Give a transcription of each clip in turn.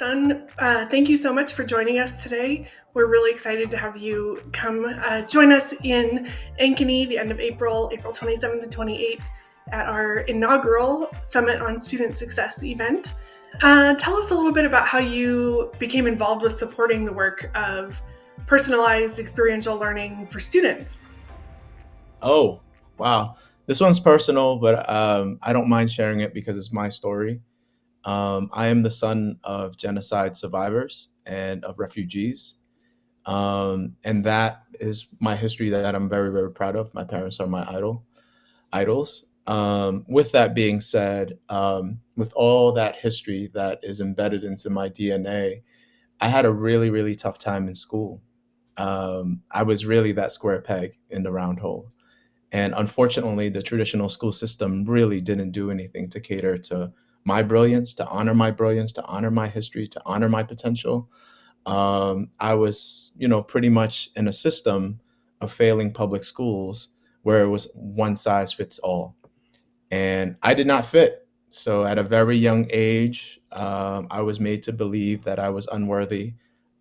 Sonn, thank you so much for joining us today. We're really excited to have you come join us in Ankeny the end of April 27th and 28th, at our inaugural Summit on Student Success event. Tell us a little bit about how you became involved with supporting the work of personalized experiential learning for students. Oh, wow. This one's personal, but I don't mind sharing it because it's my story. I am the son of genocide survivors and of refugees. And that is my history that I'm very, very proud of. My parents are my idols. With that being said, with all that history that is embedded into my DNA, I had a really, really tough time in school. I was really that square peg in the round hole. And unfortunately, the traditional school system really didn't do anything to cater to my brilliance, to honor my brilliance, to honor my history, to honor my potential. I was, pretty much in a system of failing public schools where it was one size fits all. And I did not fit. So at a very young age, I was made to believe that I was unworthy,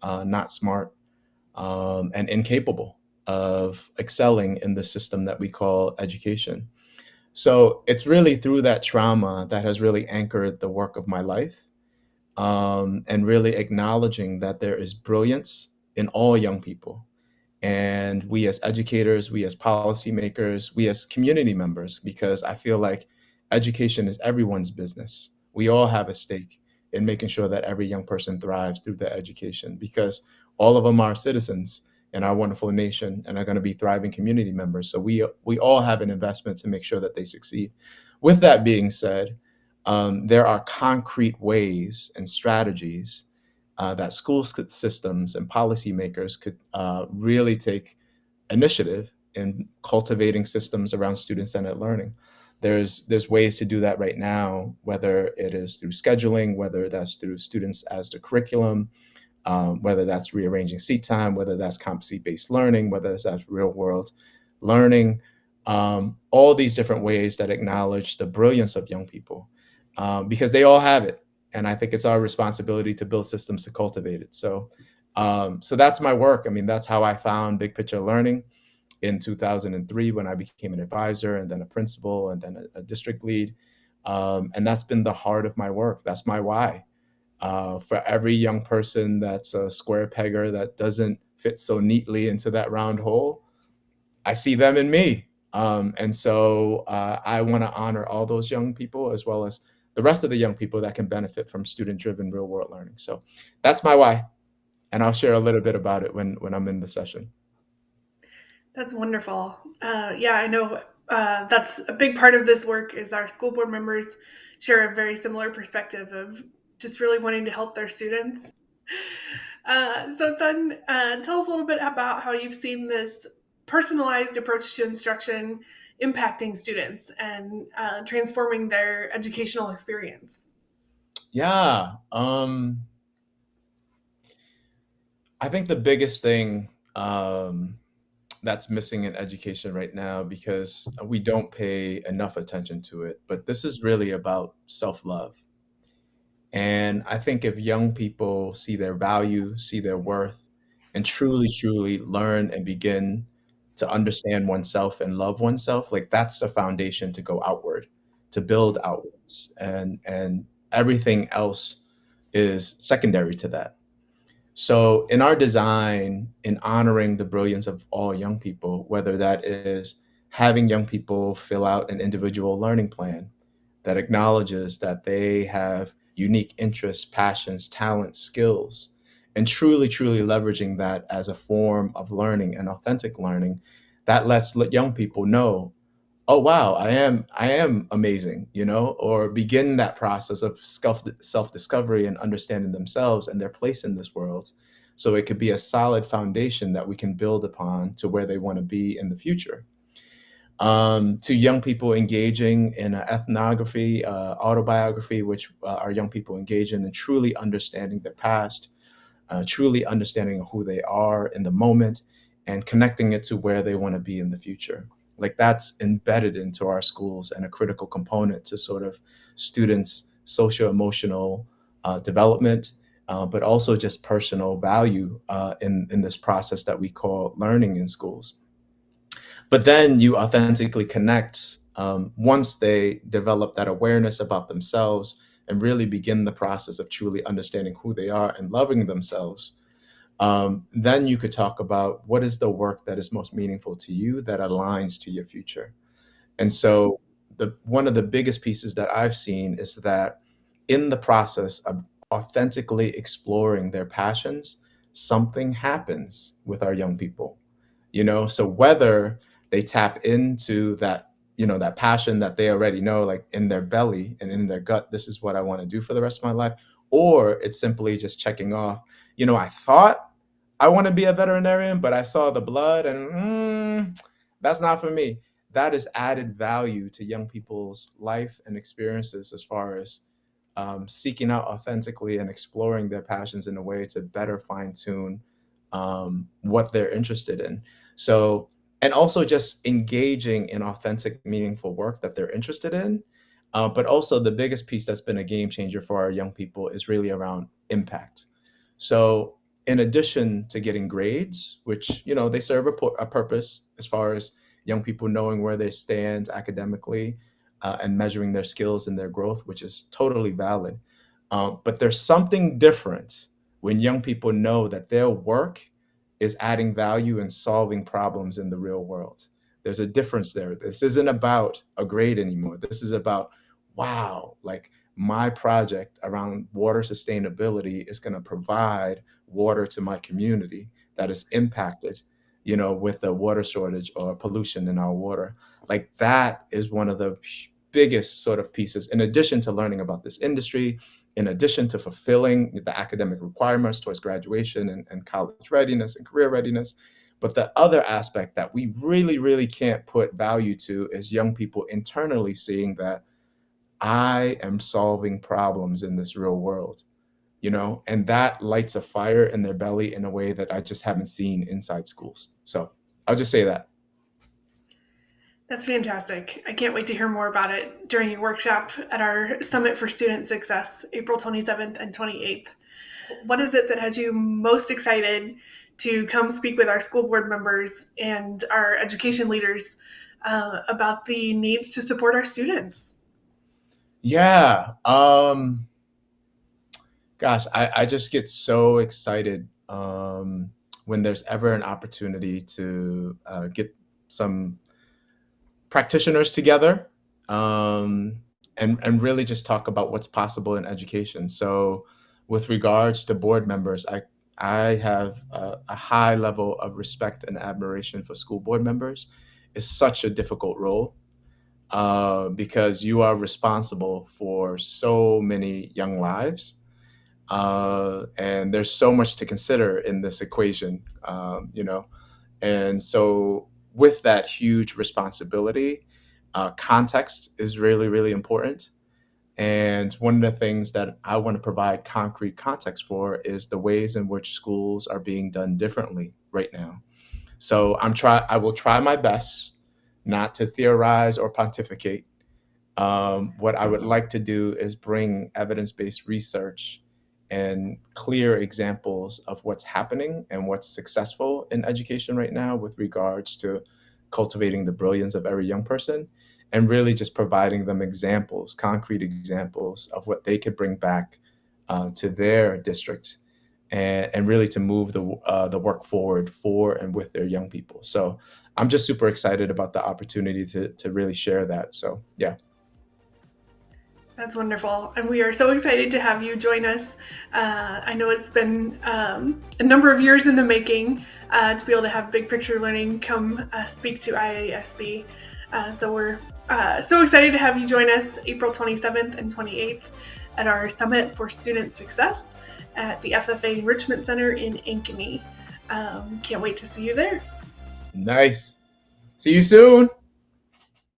not smart, and incapable of excelling in the system that we call education. So it's really through that trauma that has really anchored the work of my life, and really acknowledging that there is brilliance in all young people. And we as educators, we as policymakers, we as community members, because I feel like education is everyone's business. We all have a stake in making sure that every young person thrives through their education, because all of them are citizens in our wonderful nation and are going to be thriving community members. So we all have an investment to make sure that they succeed. With that being said, there are concrete ways and strategies that systems and policymakers could really take initiative in cultivating systems around student-centered learning. There's ways to do that right now, whether it is through scheduling, whether that's through students as the curriculum, whether that's rearranging seat time, whether that's competency-based learning, whether that's real-world learning, all these different ways that acknowledge the brilliance of young people, because they all have it. And I think it's our responsibility to build systems to cultivate it. So that's my work. I mean, that's how I found Big Picture Learning in 2003 when I became an advisor and then a principal and then a district lead. And that's been the heart of my work. That's my why. For every young person that's a square pegger that doesn't fit so neatly into that round hole, I see them in me. And so I want to honor all those young people as well as the rest of the young people that can benefit from student-driven real-world learning. So that's my why, and I'll share a little bit about it when I'm in the session. That's wonderful. Yeah, I know that's a big part of this work is our school board members share a very similar perspective of just really wanting to help their students. So Sonn, tell us a little bit about how you've seen this personalized approach to instruction impacting students and transforming their educational experience. Yeah, I think the biggest thing that's missing in education right now, because we don't pay enough attention to it, but this is really about self-love. And I think if young people see their value, see their worth, and truly, truly learn and begin to understand oneself and love oneself, like that's the foundation to go outward, to build outwards. And everything else is secondary to that. So in our design, in honoring the brilliance of all young people, whether that is having young people fill out an individual learning plan that acknowledges that they have unique interests, passions, talents, skills, and truly, truly leveraging that as a form of learning and authentic learning, that lets young people know, oh wow, I am amazing, or begin that process of self-discovery and understanding themselves and their place in this world, so it could be a solid foundation that we can build upon to where they want to be in the future. To young people engaging in an ethnography, autobiography, which our young people engage in, and truly understanding their past, truly understanding who they are in the moment, and connecting it to where they want to be in the future. Like that's embedded into our schools and a critical component to sort of students' socio-emotional development, but also just personal value in this process that we call learning in schools. But then you authentically connect once they develop that awareness about themselves and really begin the process of truly understanding who they are and loving themselves. Then you could talk about what is the work that is most meaningful to you that aligns to your future. And so the one of the biggest pieces that I've seen is that in the process of authentically exploring their passions, something happens with our young people. So whether they tap into that, that passion that they already know, like in their belly and in their gut, this is what I want to do for the rest of my life, or it's simply just checking off, I thought I want to be a veterinarian, but I saw the blood and that's not for me. That is added value to young people's life and experiences as far as seeking out authentically and exploring their passions in a way to better fine tune what they're interested in. So, and also just engaging in authentic, meaningful work that they're interested in. But also, the biggest piece that's been a game changer for our young people is really around impact. So, in addition to getting grades, which they serve a purpose as far as young people knowing where they stand academically and measuring their skills and their growth, which is totally valid. But there's something different when young people know that their work is adding value and solving problems in the real world. There's a difference there. This isn't about a grade anymore. This is about, wow, like my project around water sustainability is going to provide water to my community that is impacted, with the water shortage or pollution in our water. Like that is one of the biggest sort of pieces, in addition to learning about this industry, in addition to fulfilling the academic requirements towards graduation and college readiness and career readiness. But the other aspect that we really, really can't put value to is young people internally seeing that I am solving problems in this real world, and that lights a fire in their belly in a way that I just haven't seen inside schools. So I'll just say that. That's fantastic. I can't wait to hear more about it during your workshop at our Summit for Student Success, April 27th and 28th. What is it that has you most excited to come speak with our school board members and our education leaders about the needs to support our students? Yeah. Gosh, I just get so excited when there's ever an opportunity to get some practitioners together and really just talk about what's possible in education. So, with regards to board members, I have a high level of respect and admiration for school board members. It's such a difficult role because you are responsible for so many young lives. And there's so much to consider in this equation, and so, with that huge responsibility, context is really, really important. And one of the things that I want to provide concrete context for is the ways in which schools are being done differently right now. So I will try my best not to theorize or pontificate. What I would like to do is bring evidence-based research and clear examples of what's happening and what's successful in education right now with regards to cultivating the brilliance of every young person, and really just providing them examples, concrete examples of what they could bring back to their district, and really to move the work forward for and with their young people. So I'm just super excited about the opportunity to really share that. So yeah. That's wonderful. And we are so excited to have you join us. I know it's been a number of years in the making to be able to have Big Picture Learning come speak to IASB. So we're so excited to have you join us April 27th and 28th at our Summit for Student Success at the FFA Enrichment Center in Ankeny. Can't wait to see you there. Nice. See you soon.